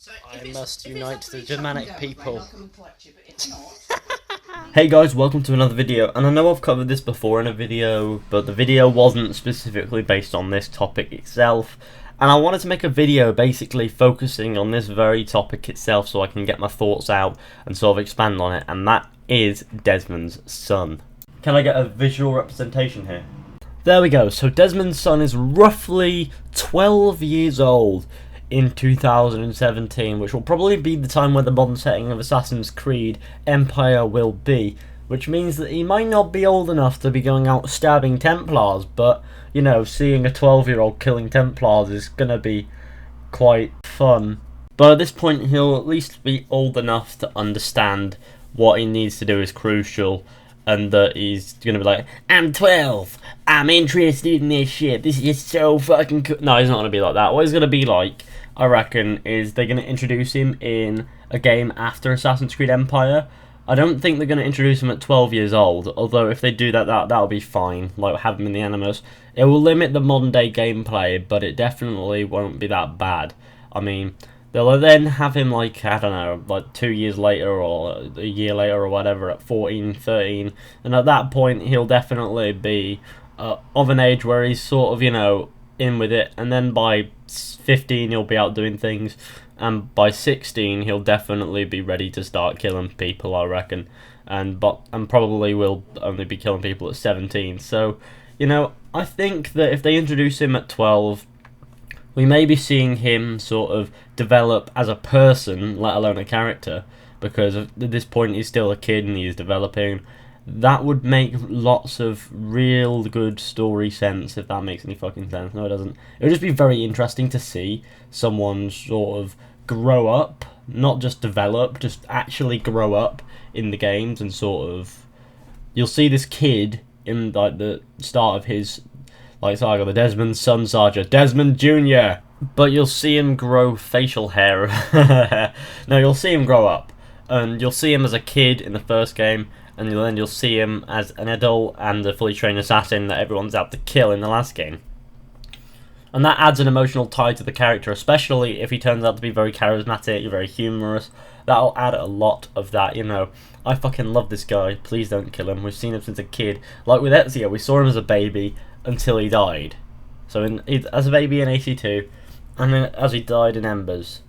I must unite the Germanic people. Hey guys, welcome to another video, and I know I've covered this before in a video, but the video wasn't specifically based on this topic itself, and I wanted to make a video basically focusing on this very topic itself so I can get my thoughts out and sort of expand on it, and that is Desmond's son. Can I get a visual representation here? There we go, so Desmond's son is roughly 12 years old in 2017, which will probably be the time where the modern setting of Assassin's Creed Empire will be, which means that he might not be old enough to be going out stabbing Templars, but, you know, seeing a 12-year-old killing Templars is gonna be quite fun. But at this point, he'll at least be old enough to understand what he needs to do is crucial, and that he's gonna be like, I'm 12, I'm interested in this shit, this is so fucking cool. No, he's not gonna be like that. What he's gonna be like, I reckon, is they're going to introduce him in a game after Assassin's Creed Empire. I don't think they're going to introduce him at 12 years old, although if they do that'll be fine, like have him in the Animus. It will limit the modern day gameplay, but it definitely won't be that bad. I mean, they'll then have him, like, I don't know, like 2 years later or a year later or whatever, at 14, 13, and at that point he'll definitely be of an age where he's sort of, you know, in with it, and then by 15 he'll be out doing things, and by 16 he'll definitely be ready to start killing people, I reckon, and probably will only be killing people at 17. So, you know, I think that if they introduce him at 12, we may be seeing him sort of develop as a person, let alone a character, because at this point he's still a kid and he's developing. That would make lots of real good story sense, if that makes any fucking sense. No, it doesn't. It would just be very interesting to see someone sort of grow up, not just develop, just actually grow up in the games, and sort of, you'll see this kid in like the start of his like saga, the Desmond son saga, Desmond Jr., but you'll see him grow facial hair. No, you'll see him grow up, and you'll see him as a kid in the first game, and then you'll see him as an adult and a fully trained assassin that everyone's out to kill in the last game. And that adds an emotional tie to the character, especially if he turns out to be very charismatic, very humorous. That'll add a lot of that, you know. I fucking love this guy, please don't kill him. We've seen him since a kid. Like with Ezio, we saw him as a baby until he died. So as a baby in AC2, and then as he died in Embers,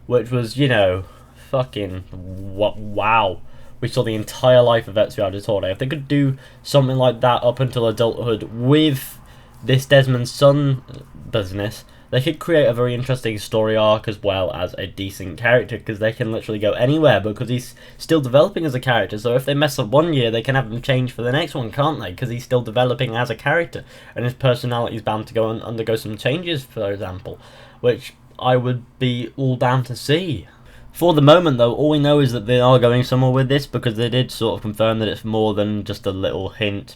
which was, you know, fucking wow. We saw the entire life of Ezio Auditore. If they could do something like that up until adulthood with this Desmond son business, they could create a very interesting story arc as well as a decent character, because they can literally go anywhere because he's still developing as a character. So if they mess up one year, they can have him change for the next one, can't they? Because he's still developing as a character, and his personality is bound to go and undergo some changes, for example, which I would be all down to see. For the moment, though, all we know is that they are going somewhere with this, because they did sort of confirm that it's more than just a little hint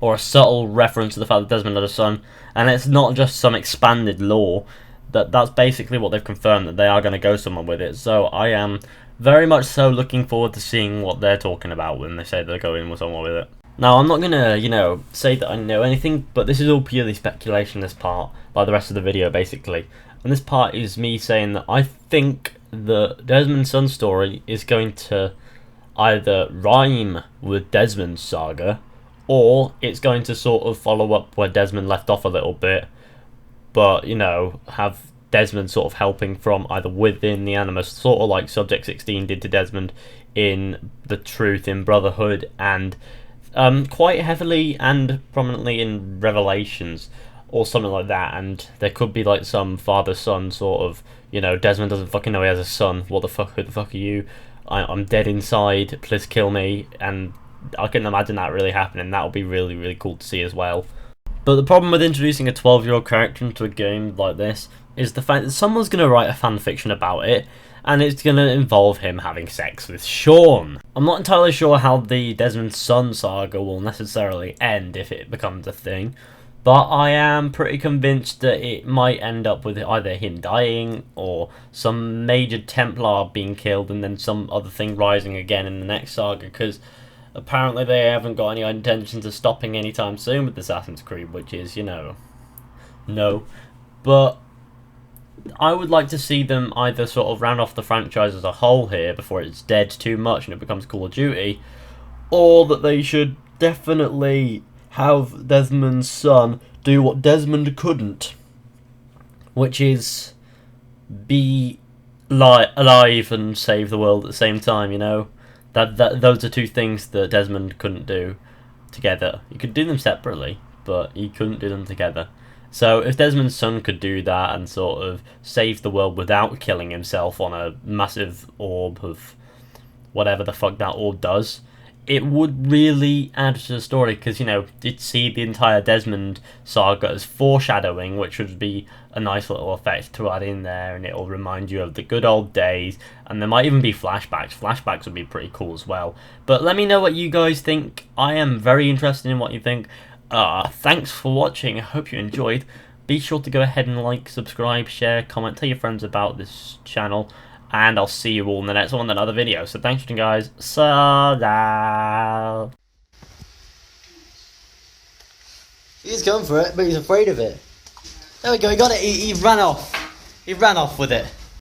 or a subtle reference to the fact that Desmond had a son, and it's not just some expanded lore. That's basically what they've confirmed, that they are going to go somewhere with it. So I am very much so looking forward to seeing what they're talking about when they say they're going somewhere with it. Now, I'm not going to, you know, say that I know anything, but this is all purely speculation, this part, like the rest of the video, basically. And this part is me saying that I think the Desmond son story is going to either rhyme with Desmond's saga, or it's going to sort of follow up where Desmond left off a little bit, but, you know, have Desmond sort of helping from either within the Animus, sort of like Subject 16 did to Desmond in The Truth in Brotherhood, and quite heavily and prominently in Revelations, or something like that. And there could be like some father-son sort of, you know, Desmond doesn't fucking know he has a son, what the fuck, who the fuck are you, I'm dead inside, please kill me, and I can imagine that really happening. That would be really, really cool to see as well. But the problem with introducing a 12-year-old character into a game like this is the fact that someone's going to write a fanfiction about it, and it's going to involve him having sex with Sean. I'm not entirely sure how the Desmond son saga will necessarily end if it becomes a thing, but I am pretty convinced that it might end up with either him dying, or some major Templar being killed, and then some other thing rising again in the next saga, because apparently they haven't got any intentions of stopping anytime soon with Assassin's Creed, which is, you know, no. But I would like to see them either sort of round off the franchise as a whole here before it's dead too much and it becomes Call of Duty, or that they should definitely have Desmond's son do what Desmond couldn't, which is be alive and save the world at the same time. You know, that those are two things that Desmond couldn't do together. He could do them separately, but he couldn't do them together. So if Desmond's son could do that and sort of save the world without killing himself on a massive orb of whatever the fuck that orb does, it would really add to the story, because, you know, you'd see the entire Desmond saga as foreshadowing, which would be a nice little effect to add in there, and it'll remind you of the good old days, and there might even be flashbacks. Flashbacks would be pretty cool as well. But let me know what you guys think. I am very interested in what you think. Thanks for watching. I hope you enjoyed. Be sure to go ahead and like, subscribe, share, comment, tell your friends about this channel, and I'll see you all in the next one, another video. So thanks for watching, guys. So He's going for it, but he's afraid of it. There we go, he got it. He ran off. He ran off with it.